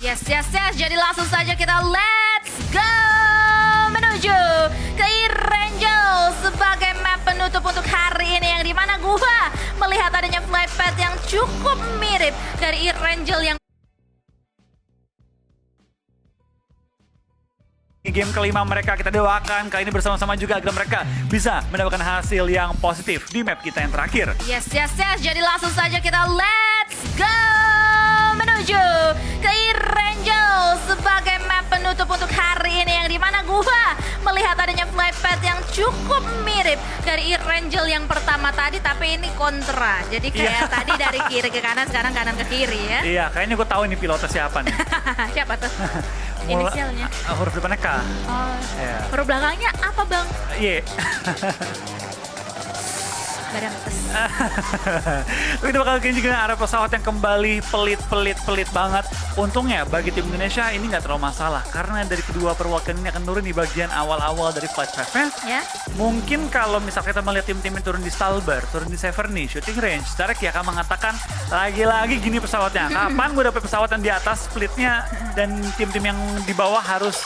Yes. Jadi langsung saja kita let's go menuju ke Erangel sebagai map penutup untuk hari ini, yang dimana gua melihat adanya flypad yang cukup mirip dari Erangel yang game kelima mereka. Kita doakan kali ini bersama-sama juga agar mereka bisa mendapatkan hasil yang positif di map kita yang terakhir. Yes. Jadi langsung saja kita let's go menuju ke Erangel sebagai map penutup untuk hari ini, yang dimana gua melihat adanya flypad yang cukup mirip dari Erangel yang pertama tadi, tapi ini kontra. Jadi kayak tadi dari kiri ke kanan, sekarang kanan ke kiri ya. Iya, kayaknya gue tahu ini pilotnya siapa nih. Siapa tuh? Inisialnya. Huruf depannya K. Oh, Iya. huruf belakangnya apa bang? Iya. Badan atas. Tapi itu bakal kayaknya juga arah pesawat yang kembali pelit banget. Untungnya bagi tim Indonesia ini nggak terlalu masalah, karena dari kedua perwakilan ini akan turun di bagian awal-awal dari flight path-nya. Ya. Mungkin kalau misalnya kita melihat tim-tim yang turun di Stalbar, turun di Severny, shooting range, Tarek ya akan mengatakan lagi-lagi gini pesawatnya. Kapan gue dapet pesawat yang di atas splitnya dan tim-tim yang di bawah harus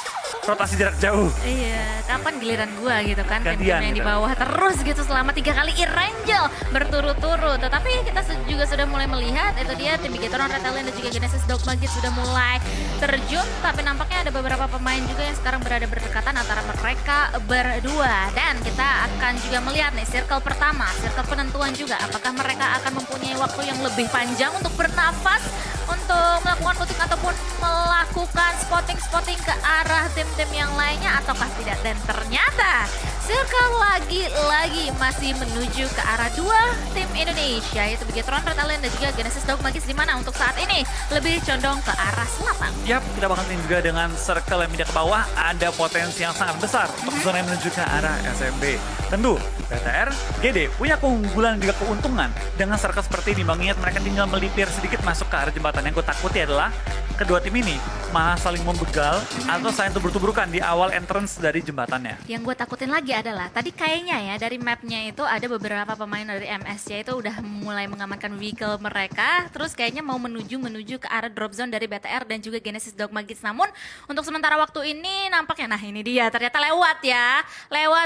rotasi jarak jauh. Iya, kapan giliran gua gitu kan, tim Gantian yang di gitu. bawah terus gitu selama 3 kali Erangel berturut-turut. Tetapi kita juga sudah mulai melihat itu dia tim Bigetron, Red Alien dan juga Genesis Dogma Kids sudah mulai terjun, tapi nampaknya ada beberapa pemain juga yang sekarang berada berdekatan antara mereka berdua. Dan kita akan juga melihat nih circle pertama, circle penentuan juga, apakah mereka akan mempunyai waktu yang lebih panjang untuk bernafas, untuk melakukan looting ataupun melakukan spotting ke arah tim-tim yang lainnya ataukah tidak. Dan ternyata circle lagi-lagi masih menuju ke arah dua tim Indonesia, yaitu Bigetron, Red Alien dan juga Genesis Dogma Kids, di mana untuk saat ini lebih condong ke arah selatan. Yap, kita bakal lihat juga dengan circle yang pindah ke bawah ada potensi yang sangat besar untuk zona yang menuju ke arah SMB. Tentu, BTR, GD punya keunggulan dan juga keuntungan dengan circle seperti ini. Mengingat mereka tinggal melipir sedikit masuk ke arah jembatan. Yang gue takuti adalah kedua tim ini malah saling membegal atau saling tubruk-tubrukan di awal entrance dari jembatannya. Yang gue takutin lagi adalah tadi kayaknya ya dari mapnya itu ada beberapa pemain dari MSC itu udah mulai mengamankan vehicle mereka, terus kayaknya mau menuju ke arah drop zone dari BTR dan juga Genesis Dogma Kids. Namun untuk sementara waktu ini nampaknya, nah ini dia ternyata lewat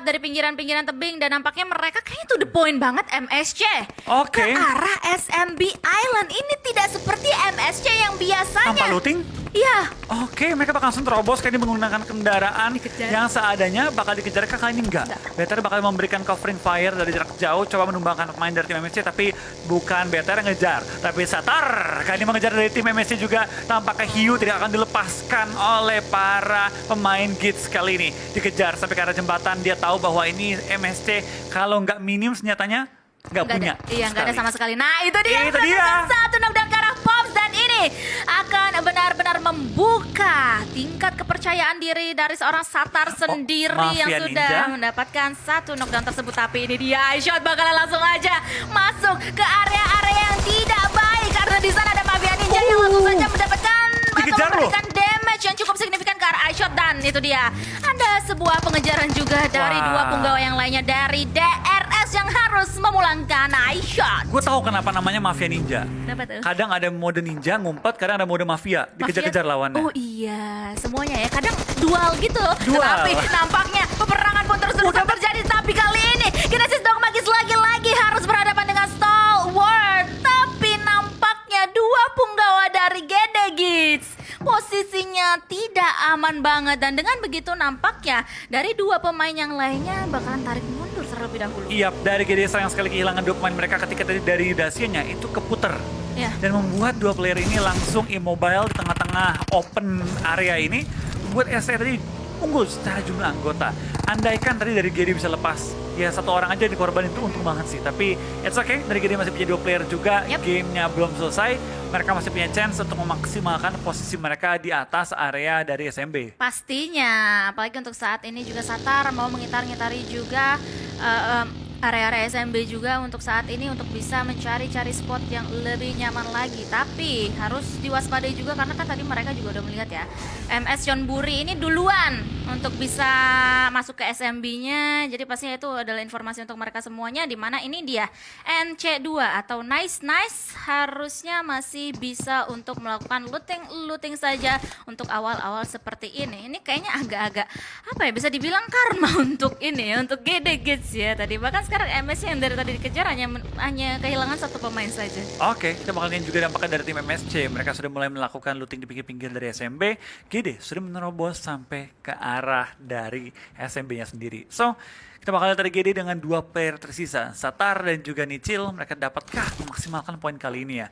dari pinggiran-pinggiran tebing, dan nampaknya mereka kayaknya to the point banget MSC Oke. ke arah SMB Island. Ini tidak seperti MSC yang biasanya. Tanpa looting? Iya. Oke, mereka bakal langsung terobos kayak ini menggunakan kendaraan Dikejar. yang seadanya bakal dikejar. Kali ini enggak. BTR bakal memberikan covering fire dari jarak jauh, coba menumbangkan pemain dari tim MSC, tapi bukan BTR yang ngejar, tapi Satar kali ini mengejar dari tim MSC juga. Tampaknya Hiu tidak akan dilepaskan oleh para pemain Gits kali ini. Dikejar sampai ke arah jembatan, dia tahu bahwa ini MSC kalau nggak minim senjatanya nggak punya. Iya, nggak ada sama sekali. Nah, itu dia. Itu dia. Satu knockdown ke arah Pops, dan ini akan benar-benar membuka tingkat kepercayaan diri dari seorang Satar sendiri yang Mafia sudah Ninja. mendapatkan satu knockdown tersebut. Tapi ini dia, iShot bakalan langsung aja masuk ke area-area yang tidak baik, karena di sana ada Mafia Ninja yang langsung saja mendapatkan atau Dikejar loh. memberikan damage yang cukup signifikan ke arah iShot. Dan itu dia, ada sebuah pengejaran juga dari Wah. dua punggawa yang lainnya dari DRS yang harus memulangkan iShot. Gue tahu kenapa namanya Mafia Ninja. Kenapa tuh? Kadang ada mode ninja ngumpet, kadang ada mode mafia dikejar-kejar Mafia? lawannya. Oh iya, semuanya ya. Kadang dual gitu. Dual. Tapi nampaknya peperangan pun terus-terusan terjadi. Tapi kali ini Genesis Dogma Kids lagi-lagi harus berhadapan dengan Stalwart. Tapi nampaknya dua punggawa dari GD Kids posisinya tidak aman banget. Dan dengan begitu nampaknya dari dua pemain yang lainnya bakalan tarik mundur terlebih dahulu. Iya, dari GD sayang sekali kehilangan dua pemain mereka ketika tadi dari Dacianya itu keputer. Ya. Dan membuat dua player ini langsung immobile di tengah-tengah open area ini. Buat SE tadi unggul secara jumlah anggota. Andaikan tadi dari GD bisa lepas, ya satu orang aja dikorbanin itu untung banget sih. Tapi it's okay, dari GD masih punya dua player juga. Yep. Gamenya belum selesai. Mereka masih punya chance untuk memaksimalkan posisi mereka di atas area dari SMB. Pastinya, apalagi untuk saat ini juga Satar mau mengitar-ngitari juga area-area SMB juga untuk saat ini untuk bisa mencari-cari spot yang lebih nyaman lagi. Tapi harus diwaspadai juga karena kan tadi mereka juga udah melihat ya, MS Chonburi ini duluan untuk bisa masuk ke SMB-nya. Jadi pastinya itu adalah informasi untuk mereka semuanya, di mana ini dia NC2 atau Nice harusnya masih bisa untuk melakukan looting saja untuk awal-awal seperti ini. Ini kayaknya agak-agak apa ya, bisa dibilang karma untuk ini ya, untuk GD Gates ya tadi. Bahkan sekarang MS yang dari tadi dikejar hanya kehilangan satu pemain saja. Oke, kita bakal lihat juga dampaknya dari tim MSC. Mereka sudah mulai melakukan looting di pinggir-pinggir dari SMB. GD sudah menerobos sampai ke arah dari SMB-nya sendiri. So, kita bakal lihat dari GD dengan 2 player tersisa, Satar dan juga Nichil. Mereka dapatkah memaksimalkan poin kali ini ya?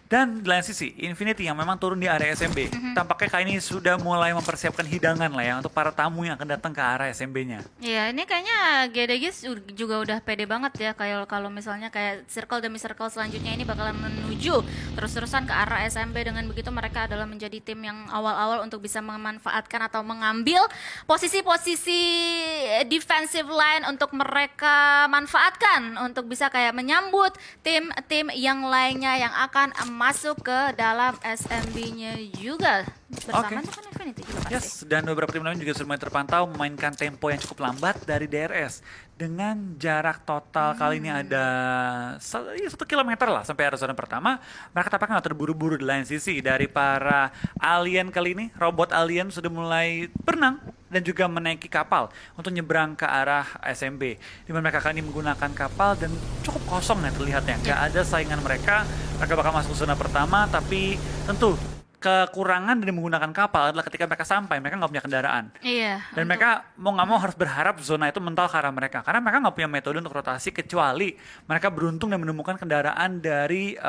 Dan di lain sisi, Infinity yang memang turun di area SMB, tampaknya kali ini sudah mulai mempersiapkan hidangan lah ya untuk para tamu yang akan datang ke area SMB-nya. Iya, ini kayaknya GDG juga udah pede banget ya, kayak kalau misalnya kayak circle demi circle selanjutnya ini bakalan menuju terus-terusan ke arah SMB. Dengan begitu mereka adalah menjadi tim yang awal-awal untuk bisa memanfaatkan atau mengambil posisi-posisi defensive line untuk mereka manfaatkan untuk bisa kayak menyambut tim-tim yang lainnya yang akan masuk ke dalam SMB-nya juga bersama dengan Infinity juga pasti. Yes, dan beberapa tim lain juga sudah mulai terpantau memainkan tempo yang cukup lambat dari DRS dengan jarak total kali ini ada 1 kilometer lah sampai area zona pertama. Mereka tampaknya terburu-buru di lain sisi dari para alien kali ini. Robot alien sudah mulai berenang dan juga menaiki kapal untuk nyebrang ke arah SMB. Di mana mereka kali ini menggunakan kapal dan cukup kosong ya terlihatnya. Gak ada saingan mereka. Mereka bakal masuk zona pertama, tapi tentu kekurangan dari menggunakan kapal adalah ketika mereka sampai, mereka nggak punya kendaraan. Iya. Dan mereka mau nggak mau harus berharap zona itu mental ke arah mereka. Karena mereka nggak punya metode untuk rotasi kecuali mereka beruntung dan menemukan kendaraan dari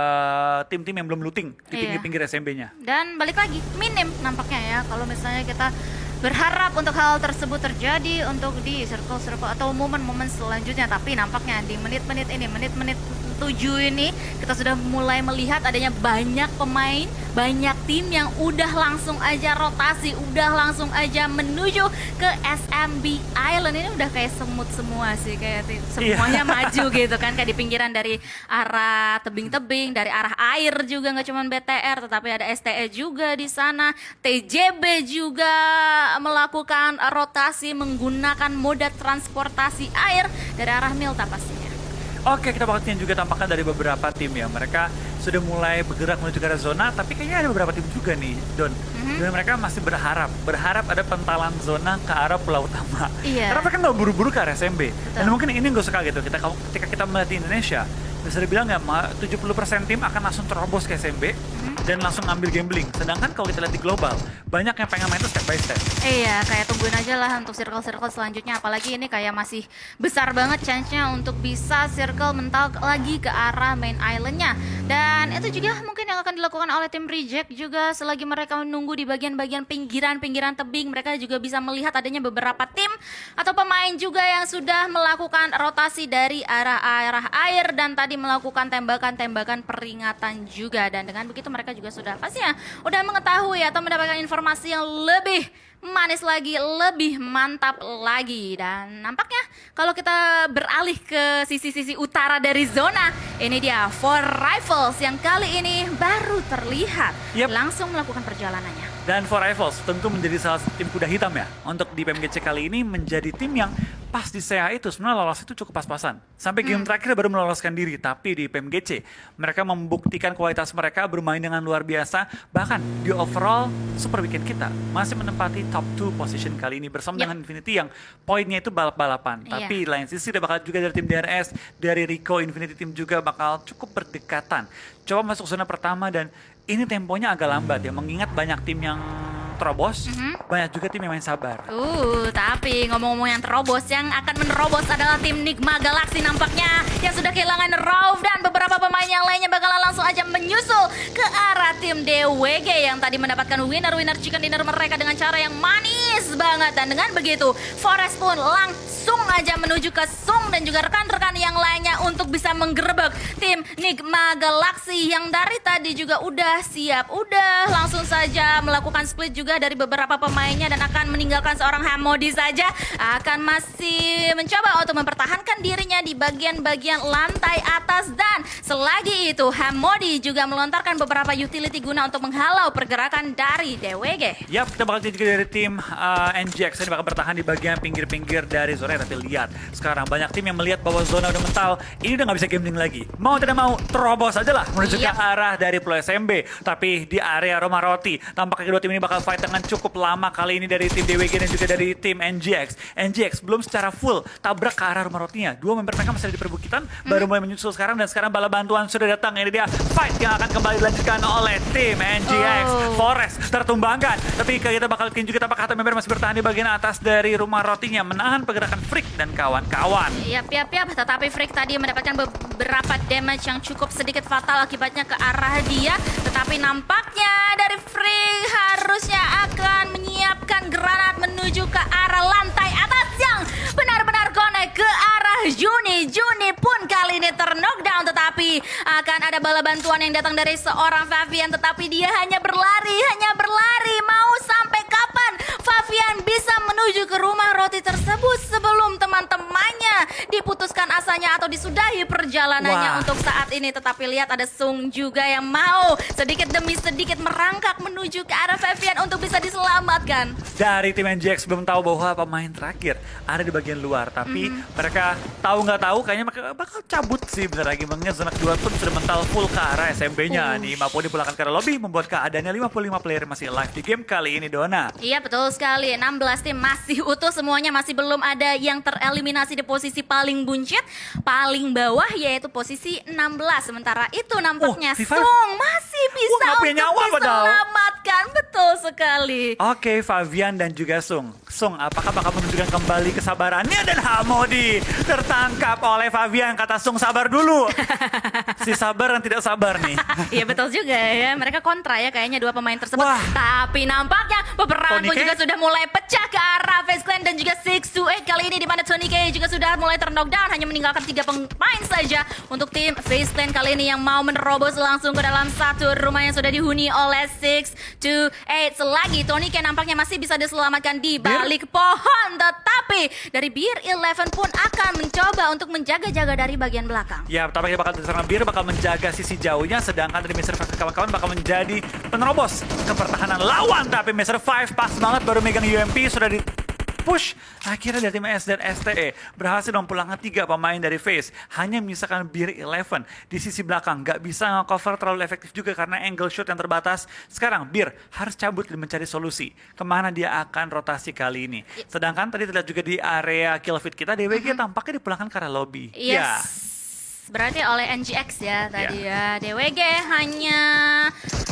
tim-tim yang belum looting di pinggir-pinggir SMB-nya. Dan balik lagi, minim nampaknya ya kalau misalnya kita berharap untuk hal tersebut terjadi untuk di circle-circle atau momen-momen selanjutnya. Tapi nampaknya di menit-menit ini, menit-menit 7 ini kita sudah mulai melihat adanya banyak pemain, banyak tim yang udah langsung aja rotasi, udah langsung aja menuju ke SMB Island. Ini udah kayak semut semua sih, kayak semuanya maju gitu kan, kayak di pinggiran dari arah tebing-tebing, dari arah air juga, nggak cuma BTR tetapi ada STE juga di sana. TJB juga melakukan rotasi menggunakan moda transportasi air dari arah Milta pastinya. Oke, kita bakal lihat juga tampaknya dari beberapa tim ya. Mereka sudah mulai bergerak menuju ke arah zona, tapi kayaknya ada beberapa tim juga nih, Don. Dan mereka masih berharap ada pentalan zona ke arah pulau utama. Iya. Karena mereka nggak buru-buru ke arah SMB. Dan mungkin ini nggak suka gitu. Ketika kita melihat di Indonesia, bisa dibilang nggak, 70% tim akan langsung terobos ke SMB dan langsung ambil gambling. Sedangkan kalau kita lihat di global, banyak yang pengen main itu step by step. Iya, kayak tungguin aja lah untuk circle-circle selanjutnya. Apalagi ini kayak masih besar banget chance-nya untuk bisa circle mental lagi ke arah main island-nya. Dan itu juga mungkin yang akan dilakukan oleh tim Reject juga selagi mereka menunggu di bagian-bagian pinggiran tebing. Mereka juga bisa melihat adanya beberapa tim atau pemain juga yang sudah melakukan rotasi dari arah air dan tadi melakukan tembakan-tembakan peringatan juga. Dan dengan begitu mereka juga sudah pastinya udah mengetahui atau mendapatkan informasi yang lebih manis lagi, lebih mantap lagi. Dan nampaknya kalau kita beralih ke sisi-sisi utara dari zona, ini dia For Rifles yang kali ini baru terlihat langsung melakukan perjalanannya. Dan For Rifles tentu menjadi salah satu tim kuda hitam ya untuk di PMGC kali ini, menjadi tim yang pas di CA itu sebenarnya lolos itu cukup pas-pasan. Sampai game terakhir baru meloloskan diri, tapi di PMGC mereka membuktikan kualitas mereka bermain dengan luar biasa. Bahkan di overall Super Weekend kita masih menempati top 2 position kali ini bersama dengan Infinity yang poinnya itu balap-balapan. Tapi lain sisi ada bakal juga dari tim DRS, dari Rico Infinity Team juga bakal cukup berdekatan. Coba masuk zona pertama dan ini temponya agak lambat ya, mengingat banyak tim yang terobos, banyak juga tim yang main sabar. Tapi ngomong-ngomong yang terobos, yang akan menerobos adalah tim Nigma Galaxy nampaknya yang sudah kehilangan Rauf dan beberapa pemain yang lainnya bakalan langsung aja menyusul ke arah tim DWG yang tadi mendapatkan winner chicken dinner mereka dengan cara yang manis banget. Dan dengan begitu, Forest pun langsung aja menuju ke Sung dan juga rekan-rekan yang lainnya untuk bisa menggerebek tim Nigma Galaxy yang dari tadi juga udah siap, udah langsung saja melakukan split juga juga dari beberapa pemainnya dan akan meninggalkan seorang Hamodi saja. Akan masih mencoba untuk mempertahankan dirinya di bagian-bagian lantai atas. Dan selagi itu Hamodi juga melontarkan beberapa utility guna untuk menghalau pergerakan dari DWG. Yap, kita bakal lihat juga dari tim NGX ini bakal bertahan di bagian pinggir-pinggir dari zona. Tapi lihat, sekarang banyak tim yang melihat bahwa zona udah mental, ini udah nggak bisa gambling lagi. Mau tidak mau, terobos aja lah menuju ke arah dari Pulau SMB. Tapi di area Roma Roti, tampaknya kedua tim ini bakal fight dengan cukup lama kali ini dari tim DWG dan juga dari tim NGX. NGX belum secara full tabrak ke arah Roma Rotinya. Dua member mereka masih ada di perbukitan, baru mulai menyusul sekarang, dan sekarang bala bantuan sudah datang. Ini dia fight yang akan kembali dilanjutkan oleh tim NGX. Forest tertumbangkan, tapi kita bakal lihat juga apakah satu member masih bertahan di bagian atas dari Rumah Rotinya, menahan pergerakan Freak dan kawan-kawan. Yap. Tetapi Freak tadi mendapatkan beberapa damage yang cukup sedikit fatal akibatnya ke arah dia. Tetapi nampaknya dari Freak harusnya akan menyiapkan granat menuju ke arah lantai atas yang benar-benar connect ke arah Juni. Juni pun kali ini ter-knockdown, tetapi akan ada bala bantuan yang datang dari seorang Favian. Tetapi dia hanya berlari. Mau sampai kapan Favian bisa menuju ke Rumah Roti tersebut sebelum teman-temannya diputuskan asanya atau disudahi perjalanannya untuk saat ini. Tetapi lihat, ada Sung juga yang mau sedikit demi sedikit merangkak menuju ke arah Favian untuk bisa diselamatkan. Dari tim NGX belum tahu bahwa pemain terakhir ada di bagian luar, tapi mereka tahu nggak tahu kayaknya mereka bakal cabut sih bener lagi. Mengingat zona kedua pun sudah mental full ke arah SMB-nya nih. Mampu dipulangkan ke arah lobby, membuat keadaannya 55 player masih live di game kali ini, Dona. Iya, betul sekali. 16 tim masih utuh semuanya, masih belum ada yang tereliminasi di posisi paling buncit, paling bawah, yaitu posisi 16. Sementara itu nampaknya V5 Sung masih bisa nggak punya untuk nyawa padahal. diselamatkan. Betul sekali. Oke, Favian dan juga Sung. Sung, apakah bakal menunjukkan kembali kesabarannya? Dan Hamodi tertangkap oleh Favian. Kata Sung, sabar dulu. Si sabar dan tidak sabar nih. Iya, betul juga ya. Mereka kontra ya kayaknya dua pemain tersebut. Wah. Tapi nampaknya peperangan Tony pun K juga sudah mulai pecah ke arah FaZe Clan dan juga 628 kali ini, di mana Tony K juga sudah mulai ter-knockdown, hanya meninggalkan 3 pemain saja untuk tim FaZe Clan kali ini yang mau menerobos langsung ke dalam satu rumah yang sudah dihuni oleh 628. Selagi Tony K nampaknya masih bisa diselamatkan di balik pohon, tetapi dari Beer 11 pun akan mencoba untuk menjaga-jaga dari bagian belakang. Ya, tampaknya bakal terserang Bir bakal menjaga sisi jauhnya, sedangkan dari Mr. 5 dan kawan-kawan bakal menjadi penerobos ke pertahanan lawan. Tapi Mr. 5 pas banget baru megang UMP, sudah di push. Akhirnya dari tim S dan STE berhasil memulangkan 3 pemain dari FaZe. Hanya menyisakan Beer 11 di sisi belakang. Gak bisa nge-cover terlalu efektif juga karena angle shot yang terbatas. Sekarang Beer harus cabut dan mencari solusi kemana dia akan rotasi kali ini. Sedangkan tadi terlihat juga di area kill feed kita, DWG tampaknya dipulangkan ke arah lobby. Yes. Berarti oleh NGX ya tadi ya. DWG hanya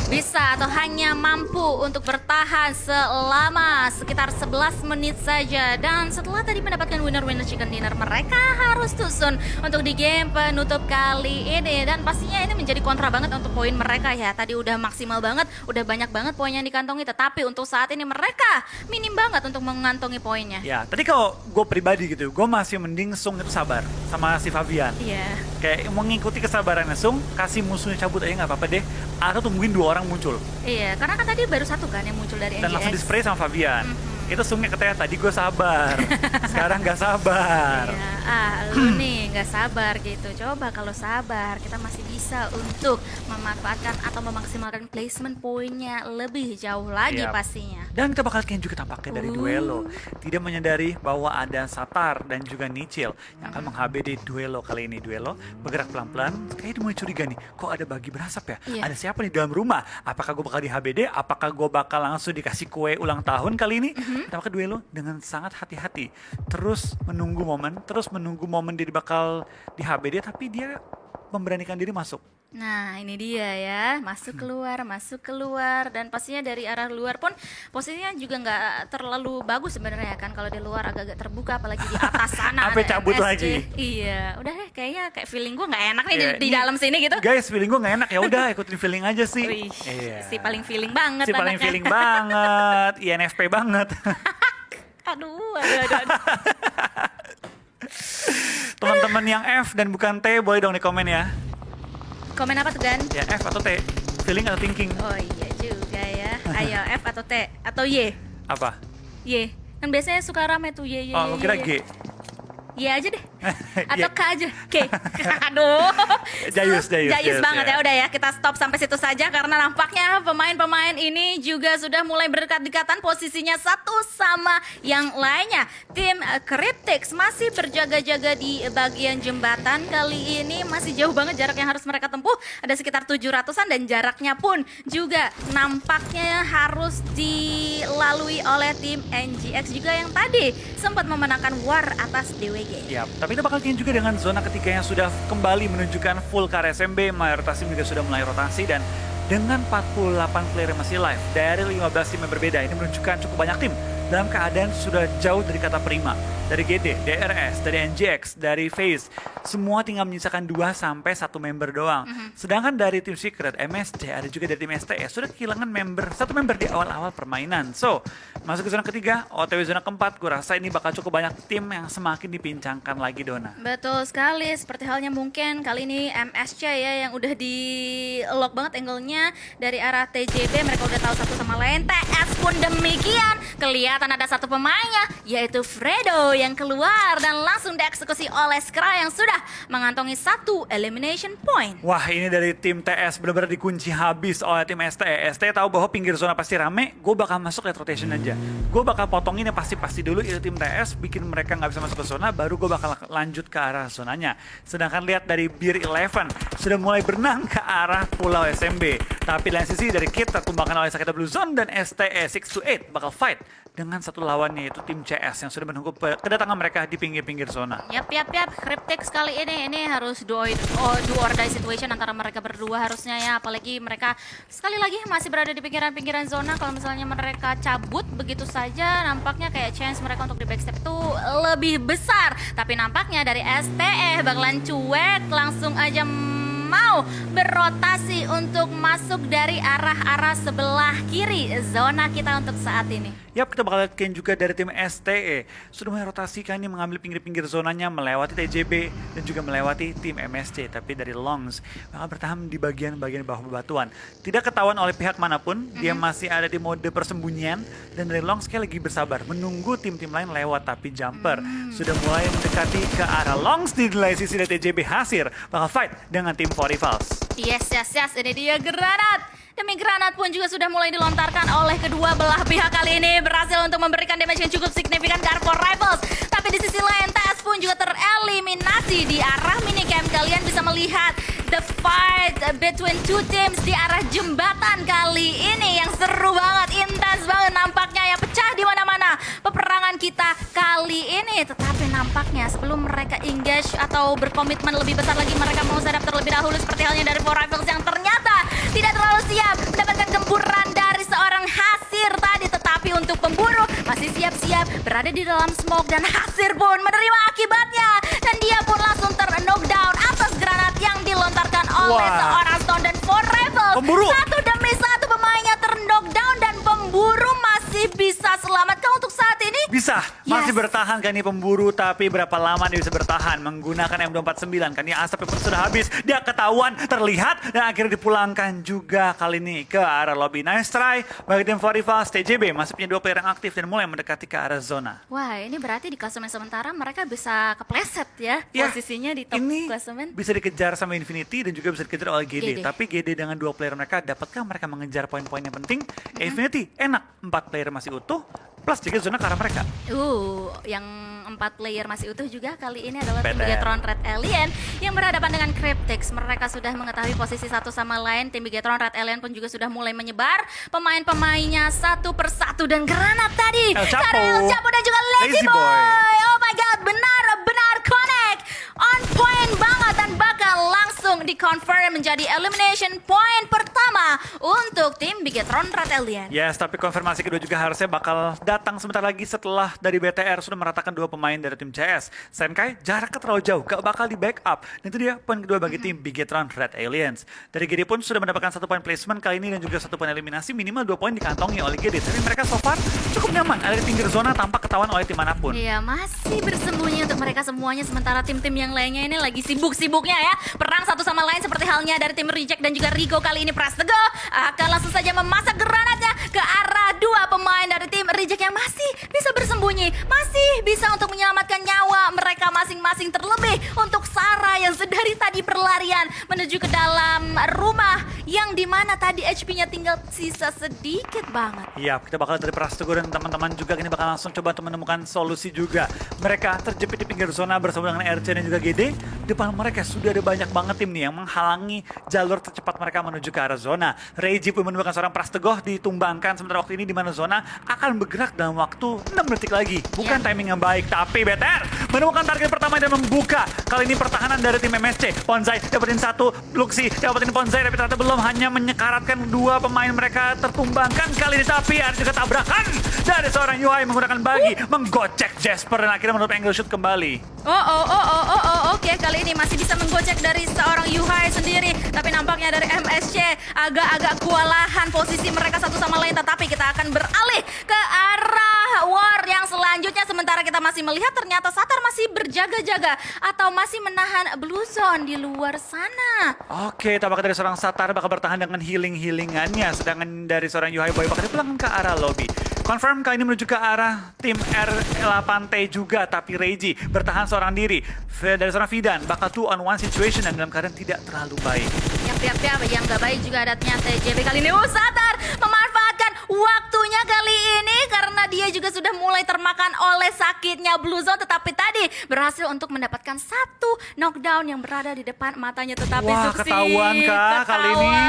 bisa atau hanya mampu untuk bertahan selama sekitar 11 menit saja. Dan setelah tadi mendapatkan winner-winner chicken dinner, mereka harus tusun untuk di game penutup kali ini. Dan pastinya ini menjadi kontra banget untuk poin mereka ya. Tadi udah maksimal banget, udah banyak banget poin yang dikantongi. Tetapi untuk saat ini mereka minim banget untuk mengantongi poinnya. Ya, tadi kalau gue pribadi gitu, gue masih mending Sung itu sabar sama si Favian. Iya. Kayak mengikuti kesabarannya Sung, kasih musuhnya cabut aja nggak apa-apa deh. Atau tungguin 2 orang muncul. Iya, karena kan tadi baru 1 kan yang muncul dari NGX. Dan langsung di-spray sama Favian. Itu Sungnya katanya tadi gue sabar, sekarang nggak sabar. Iya, lu nih nggak sabar gitu. Coba kalau sabar, kita masih bisa untuk memanfaatkan atau memaksimalkan placement poinnya lebih jauh lagi pastinya. Dan kita bakal lihat juga tampaknya dari Duelo. Tidak menyadari bahwa ada Satar dan juga Nichil yang akan meng-HBD Duelo kali ini. Duelo bergerak pelan-pelan, kayaknya mulai curiga nih, kok ada bagi berasap ya? Iya. Ada siapa nih dalam rumah? Apakah gue bakal di HBD? Apakah gue bakal langsung dikasih kue ulang tahun kali ini? Tampaknya Duelo dengan sangat hati-hati, terus menunggu momen dia bakal di HBD, tapi dia memberanikan diri masuk. Nah, ini dia ya, masuk keluar, dan pastinya dari arah luar pun posisinya juga nggak terlalu bagus sebenarnya kan. Kalau di luar agak-agak terbuka, apalagi di atas sana Sampai ada cabut SC. lagi. Iya, udah deh, kayaknya kayak feeling gue nggak enak nih Iya, di ini- dalam sini gitu. Guys, feeling gue nggak enak, ya udah ikutin feeling aja sih. Wih, Iya. si paling feeling banget Si paling anaknya. feeling banget, INFP banget. Aduh. Teman-teman yang F dan bukan T boleh dong di komen ya. Komen apa tuh, Gan? Ya F atau T, feeling atau thinking. Oh iya juga ya. Ayo, F atau T atau Y? Apa? Y. Kan biasanya suka rame tuh Y. Oh, gue kira G. Y aja deh. Atau Y. K aja. K. Aduh. Jayus Banget ya. Udah ya, kita stop sampai situ saja karena nampaknya pemain-pemain ini juga sudah mulai berdekat-dekatan posisinya satu sama yang lainnya. Tim Cryptix masih berjaga-jaga di bagian jembatan. Kali ini masih jauh banget jarak yang harus mereka tempuh. Ada sekitar 700-an dan jaraknya pun juga nampaknya harus dilalui oleh tim NGX juga yang tadi sempat memenangkan war atas DWG. Ya, tapi kita bakal lihat juga dengan zona ketiga yang sudah kembali menunjukkan full car SMB, mayoritas tim juga sudah mulai rotasi dan dengan 48 player yang masih live dari 15 tim yang berbeda, ini menunjukkan cukup banyak tim dalam keadaan sudah jauh dari kata prima. Dari GD, DRS, dari NGX, dari FaZe, semua tinggal menyisakan 2 sampai 1 member doang. Sedangkan dari tim Secret, MSC, ada juga dari tim STS sudah kehilangan satu member di awal-awal permainan. So, masuk ke zona ketiga, OTW zona keempat, gue rasa ini bakal cukup banyak tim yang semakin dipincangkan lagi, Dona. Betul sekali, seperti halnya mungkin kali ini MSC ya yang udah di lock banget angle-nya dari arah TJB, mereka udah tahu satu sama lain. TS pun demikian, kelihatan ada satu pemainnya yaitu Fredo yang keluar dan langsung dieksekusi oleh Skra yang sudah mengantongi 1 elimination point. Wah, ini dari tim TS benar-benar dikunci habis oleh tim STE. STE tahu bahwa pinggir zona pasti rame, gue bakal masuk late rotation aja. Gue bakal potongin yang pasti dulu itu tim TS, bikin mereka nggak bisa masuk ke zona, baru gue bakal lanjut ke arah zonanya. Sedangkan lihat dari Beer 11 sudah mulai berenang ke arah pulau SMB. Tapi lain sisi dari kita tumbangkan oleh Sakita Blue Zone dan STE 628 bakal fight dengan satu lawannya yaitu tim CS yang sudah menunggu kedatangan mereka di pinggir-pinggir zona. Yap. Cryptix kali ini harus do or die situation antara mereka berdua harusnya ya. Apalagi mereka sekali lagi masih berada di pinggiran-pinggiran zona. Kalau misalnya mereka cabut begitu saja, nampaknya kayak chance mereka untuk di backstep itu lebih besar. Tapi nampaknya dari STE bakalan cuek, langsung aja mau berrotasi untuk masuk dari arah-arah sebelah kiri zona kita untuk saat ini. Yap, kita bakal lihatkan juga dari tim STE sudah mulai rotasi kan ini mengambil pinggir-pinggir zonanya, melewati TJB dan juga melewati tim MSC. Tapi dari Longs bakal bertahan di bagian-bagian bawah bebatuan, tidak ketahuan oleh pihak manapun. Dia masih ada di mode persembunyian dan dari Longs kayak lagi bersabar menunggu tim-tim lain lewat. Tapi Jumper sudah mulai mendekati ke arah Longs. Di sisi dari TJB Hasir bakal fight dengan tim 4Rivals. Yes, ini dia granat. Demi granat pun juga sudah mulai dilontarkan oleh kedua belah pihak. Kali ini berhasil untuk memberikan damage yang cukup signifikan ke arah 4Rivals. Tapi di sisi lain TS pun juga tereliminasi di arah minicamp. Kalian bisa melihat the fight between two teams di arah jembatan kali ini yang seru banget, intens banget nampaknya ya, pecah di mana-mana peperangan kita kali ini. Tetapi nampaknya sebelum mereka engage atau berkomitmen lebih besar lagi, mereka mau sadap terlebih dahulu seperti halnya dari 4Rivals yang ternyata tidak terlalu siap mendapatkan gempuran dari seorang Hasir tadi. Tetapi untuk pemburu masih siap-siap berada di dalam smoke dan Hasir pun menerima akibatnya dan dia pun langsung ter-knockdown atas granat yang dilontarkan oleh seorang Stone dan 4Rivals. Pemburu. Satu demi satu pemainnya ter-knockdown dan pemburu masih bisa selamatkan untuk saat ini. Bisa, masih Yes. bertahan kan ini pemburu, tapi berapa lama dia bisa bertahan menggunakan M249 kan ini asapnya pun sudah habis, dia ketahuan, terlihat dan akhirnya dipulangkan juga kali ini ke arah lobby. Nice try bagi tim 4Rivals. TJB masih punya 2 player yang aktif dan mulai mendekati ke arah zona. Wah, ini berarti di klasemen sementara mereka bisa kepleset ya, Ya, posisinya di top ini klasemen. bisa dikejar sama Infinity dan juga bisa dikejar oleh GD. GD. Tapi GD dengan 2 player mereka, dapatkah mereka mengejar poin-poin yang penting? Infinity enak, 4 player masih utuh, plus juga zona ke arah mereka. Yang 4 player masih utuh juga kali ini adalah tim PTR. Bigetron Red Alien yang berhadapan dengan Cryptix. Mereka sudah mengetahui posisi satu sama lain. Tim Bigetron Red Alien pun juga sudah mulai menyebar pemain-pemainnya satu persatu dan granat tadi. El Chapo. Karena El Chapo dan juga Lazy Lazy Boy. Boy. Oh my god, benar-benar connect. On point banget dan bakal langsung di-confirm menjadi elimination point pertama untuk tim Bigetron Red Alien. Yes, tapi konfirmasi kedua juga harusnya bakal datang sebentar lagi setelah dari BTR sudah meratakan 2 pemain dari tim CS. Senkai jaraknya terlalu jauh, gak bakal di backup. Dan itu dia poin kedua bagi tim Bigetron Red Aliens. Dari GD pun sudah mendapatkan 1 poin placement kali ini dan juga 1 poin eliminasi, minimal 2 poin dikantongi oleh GD. Tapi mereka so far cukup nyaman, ada di pinggir zona tanpa ketahuan oleh tim manapun. Iya, masih bersembunyi untuk mereka semuanya, sementara tim-tim yang lainnya ini lagi sibuk-sibuknya ya. Perang satu sama lain seperti halnya dari tim Reject dan juga Rico kali ini. Pras Prastegoh akan langsung saja memasak granatnya ke arah dua pemain dari tim Reject yang masih bisa bersembunyi, masih bisa untuk menyelamatkan nyawa mereka masing-masing, terlebih untuk Sarah yang sedari tadi perlarian menuju ke dalam rumah yang dimana tadi HP-nya tinggal sisa sedikit banget. Iya, kita bakal dari Prastegoh dan teman-teman juga ini bakal langsung coba untuk menemukan solusi juga. Mereka terjepit di pinggir zona bersama dengan RC dan juga GD. Depan mereka sudah ada banyak banget tim nih yang menghalangi jalur tercepat mereka menuju ke arah zona. Reiji pun menemukan seorang Prastegoh ditumbangkan, sementara waktu ini di mana zona akan bergerak dalam waktu 6 detik lagi. Bukan timing yang baik, tapi BTR menemukan target pertama dan membuka. Kali ini pertahanan dari tim MSC. Ponzai dapetin satu, Luxi dapetin Ponzai, tapi ternyata belum, hanya menyekaratkan dua pemain mereka tertumbangkan kali ini. Tapi ada juga tabrakan dari seorang Yuhai menggunakan bagi, menggocek Jasper dan akhirnya menutup angle shoot kembali. Oke, kali ini masih bisa menggocek dari seorang Yuhai sendiri. Tapi nampaknya dari MSC agak-agak kewalahan posisi mereka satu sama lain. Tetapi kita akan beralih ke arah war yang selanjutnya. Sementara kita masih melihat ternyata Satar masih berjaga-jaga atau masih menahan Blue Zone di luar sana. Oke, tampaknya dari seorang Satar bakal bertahan dengan healing-healingannya. Sedangkan dari seorang Yuhai Boy bakal dipulangkan ke arah lobby. Confirm kali ini menuju ke arah tim R8T juga, tapi Reiji bertahan seorang diri. Dari seorang Fidan bakal 2-on-1 situation dan dalam keadaan tidak terlalu baik. Yap, yang gak baik juga adatnya TJB kali ini. Satar memanfaatkan waktunya kali ini karena dia juga sudah mulai termakan oleh sakitnya Blue Zone, tetapi tadi berhasil untuk mendapatkan satu knockdown yang berada di depan matanya. Tetapi wah, Suksi ketahuan kah kali ini?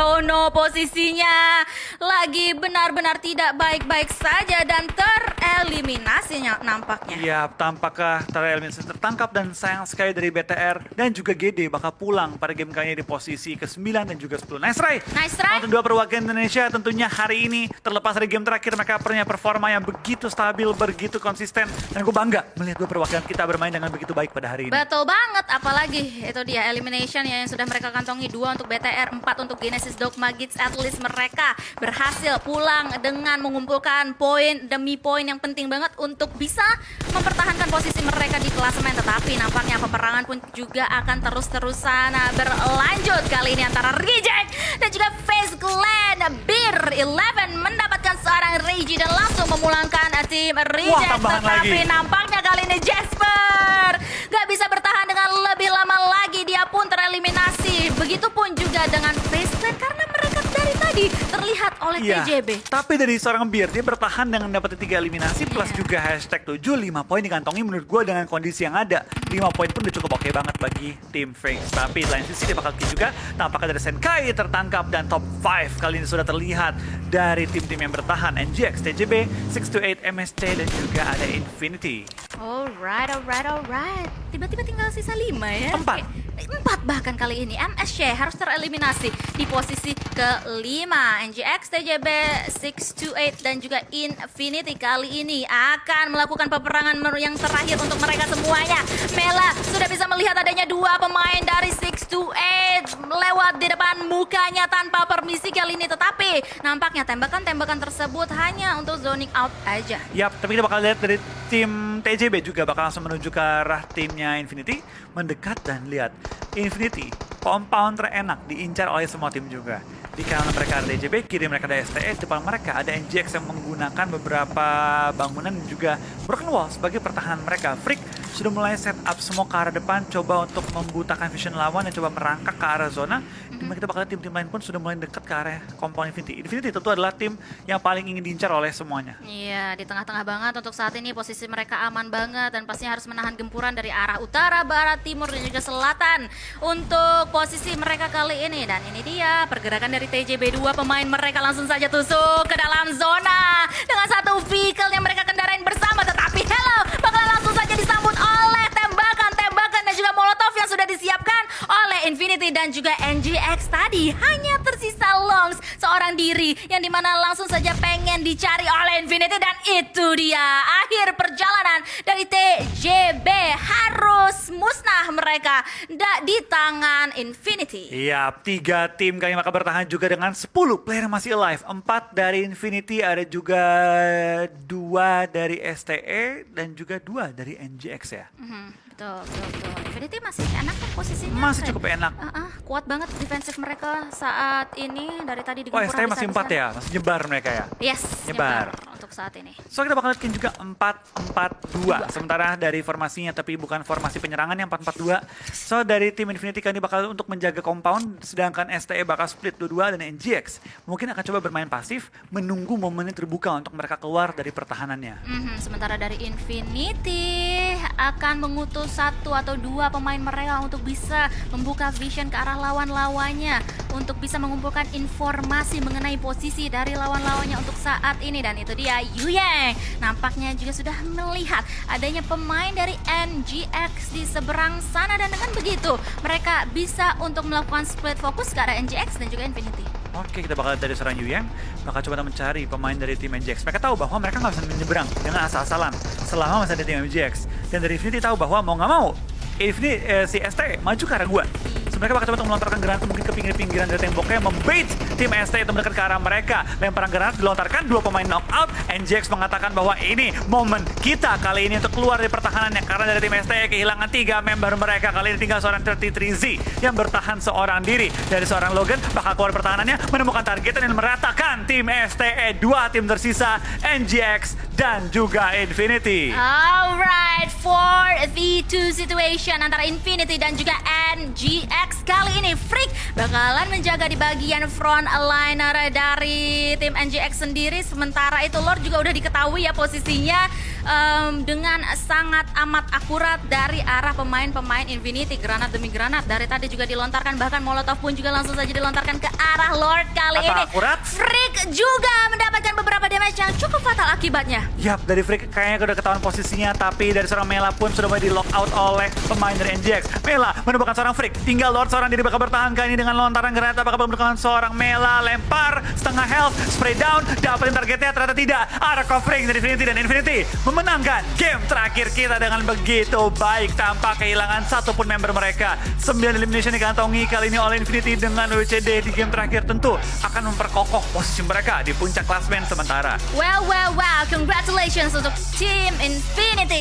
Oh no, posisinya lagi benar-benar tidak baik-baik saja dan tereliminasinya nampaknya. Iya, tampaknya tereliminasi, tertangkap, dan sayang sekali dari BTR dan juga GD bakal pulang pada game kali ini di posisi ke-9 dan juga 10. Nice try! Nice try! Untuk dua perwakilan Indonesia tentunya hari ini terlepas dari game terakhir mereka punya performa yang begitu stabil, begitu konsisten, dan gue bangga melihat dua perwakilan kita bermain dengan begitu baik pada hari ini. Betul banget, apalagi itu dia elimination yang sudah mereka kantongi, 2 untuk BTR, 4 untuk Genesis Dogma Kids. At least mereka berhasil pulang dengan mengumpulkan poin demi poin yang penting banget untuk bisa mempertahankan posisi mereka di klasemen. Tetapi nampaknya peperangan pun juga akan terus-terusan berlanjut kali ini antara Reject dan juga FaZe Clan. Beer 11 mendapatkan seorang Reiji dan langsung memulangkan tim Reject. Tetapi nampaknya kali ini Jasper gak bisa bertahan dengan lebih lama lagi, dia pun tereliminasi. Begitupun juga dengan FaZe Clan karena mereka dari tadi terlihat oleh TJB. Tapi dari seorang Beer dia bertahan dengan dapat 3 eliminasi plus juga hashtag 7, 5 poin dikantongi. Menurut gue dengan kondisi yang ada 5 poin pun udah cukup oke banget bagi tim FaZe. Tapi lain sisi dia bakal juga tampaknya dari Senkai tertangkap dan top 5 kali ini sudah terlihat dari tim-tim yang bertahan. NGX, TJB, 628, MSC dan juga ada Infinity. Alright. Tiba-tiba tinggal sisa 5 ya. 4 bahkan kali ini. MSC harus tereliminasi di posisi ke-5. NGX, TJB, 628 dan juga Infinity kali ini akan melakukan peperangan yang terakhir untuk mereka semuanya. Mela sudah bisa melihat adanya 2 pemain dari 628 lewat di depan mukanya tanpa permisi kali ini. Tetapi nampaknya tembakan-tembakan tersebut hanya untuk zoning out aja. Yap, tapi kita bakal lihat dari tim TJB juga bakal langsung menuju ke arah timnya Infinity. Mendekat dan lihat Infinity, compound terenak diincar oleh semua tim juga. Di kanan mereka ada TJB, kiri mereka ada STE, depan mereka ada NGX yang menggunakan beberapa bangunan dan juga broken wall sebagai pertahanan mereka. Freak sudah mulai set up semua ke arah depan, coba untuk membutakan vision lawan dan coba merangkak ke arah zona. Dimana kita bakal tim-tim lain pun sudah mulai dekat ke arah compound Infinity. Infinity tentu adalah tim yang paling ingin diincar oleh semuanya. Iya, di tengah-tengah banget untuk saat ini, posisi mereka aman banget dan pastinya harus menahan gempuran dari arah utara, barat, timur dan juga selatan untuk posisi mereka kali ini. Dan ini dia pergerakan dari TJB, 2 pemain mereka langsung saja tusuk ke dalam zona dengan satu vehicle yang mereka kendarain bersama. Tetapi bakal langsung saja disambut oleh tembakan dan juga molotov yang sudah disiapkan oleh Infinity dan juga NGX tadi. Hanya tersisa Longs, seorang diri yang dimana langsung saja pengen dicari oleh Infinity, dan itu dia akhir perjalanan dari TJB, harus musnah mereka di tangan Infinity. Iya, 3 tim kali maka bertahan juga dengan 10 player yang masih alive. 4 dari Infinity, ada juga 2 dari STE dan juga 2 dari NGX ya. Betul. Infinity masih enak kok posisinya. Masih cukup enak. Kuat banget defensif mereka saat ini dari tadi Oh, digempur STE masih 4 ya, masih nyebar mereka ya. Yes, Nyebar. untuk saat ini. So kita bakal lihat juga 4-4-2. Sementara dari formasinya, tapi bukan formasi penyerangan yang 4-4-2. So dari tim Infinity kali ini bakal untuk menjaga compound, sedangkan STE bakal split 2-2 dan NGX mungkin akan coba bermain pasif, menunggu momen yang terbuka untuk mereka keluar dari pertahanannya. Sementara dari Infinity akan mengutus 1 atau 2 pemain mereka untuk bisa membuka vision ke arah lawan-lawannya, untuk bisa mengumpulkan informasi mengenai posisi dari lawan-lawannya untuk saat ini. Dan itu dia Yuyang nampaknya juga sudah melihat adanya pemain dari NGX di seberang sana, dan dengan begitu mereka bisa untuk melakukan split fokus ke arah NGX dan juga Infinity. Oke, kita bakal lihat dari seorang Yuyang, bakal coba mencari pemain dari tim NGX. Mereka tahu bahwa mereka nggak bisa menyeberang dengan asal-asalan selama masih ada tim NGX. Dan dari Infinity tahu bahwa mau nggak mau, Infinity si ST maju ke arah gua. Mereka bakal coba untuk melontarkan granat mungkin ke pinggir-pinggiran dari temboknya, membait tim ST itu mendekat ke arah mereka. Lemparan granat dilontarkan, 2 pemain knockout. NGX mengatakan bahwa ini momen kita kali ini untuk keluar dari pertahanannya, karena dari tim ST kehilangan 3 member mereka. Kali ini tinggal seorang 33Z yang bertahan seorang diri. Dari seorang Logan bakal keluar pertahanannya, menemukan target dan meratakan tim STE. 2 tim tersisa, NGX dan juga Infinity. Alright, 4v2 situation antara Infinity dan juga NGX. Kali ini Freak bakalan menjaga di bagian front liner dari tim NGX sendiri. Sementara itu Lord juga udah diketahui ya posisinya dengan sangat amat akurat dari arah pemain-pemain Infinity. Granat demi granat dari tadi juga dilontarkan, bahkan Molotov pun juga langsung saja dilontarkan ke arah Lord. Kali ini akurat? Freak juga mendapatkan beberapa damage yang cukup fatal akibatnya. Yap, dari Freak kayaknya udah ketahuan posisinya, tapi dari seorang Mela pun sudah mulai di lock out oleh pemain dari NGX. Mela menemukan seorang Freak, tinggal Lord seorang diri bakal bertahan kali ini dengan lontaran granat. Bakal menemukan seorang Mela, lempar setengah health, spray down, dapetin targetnya, ternyata tidak. Ada covering dari Infinity, dan Infinity memenangkan game terakhir kita dengan begitu baik tanpa kehilangan satupun member mereka. 9 elimination dikantongi kali ini oleh Infinity dengan WCD di game terakhir, tentu akan memperkokoh posisi mereka di puncak klasmen sementara. Well, congratulations untuk tim Infinity.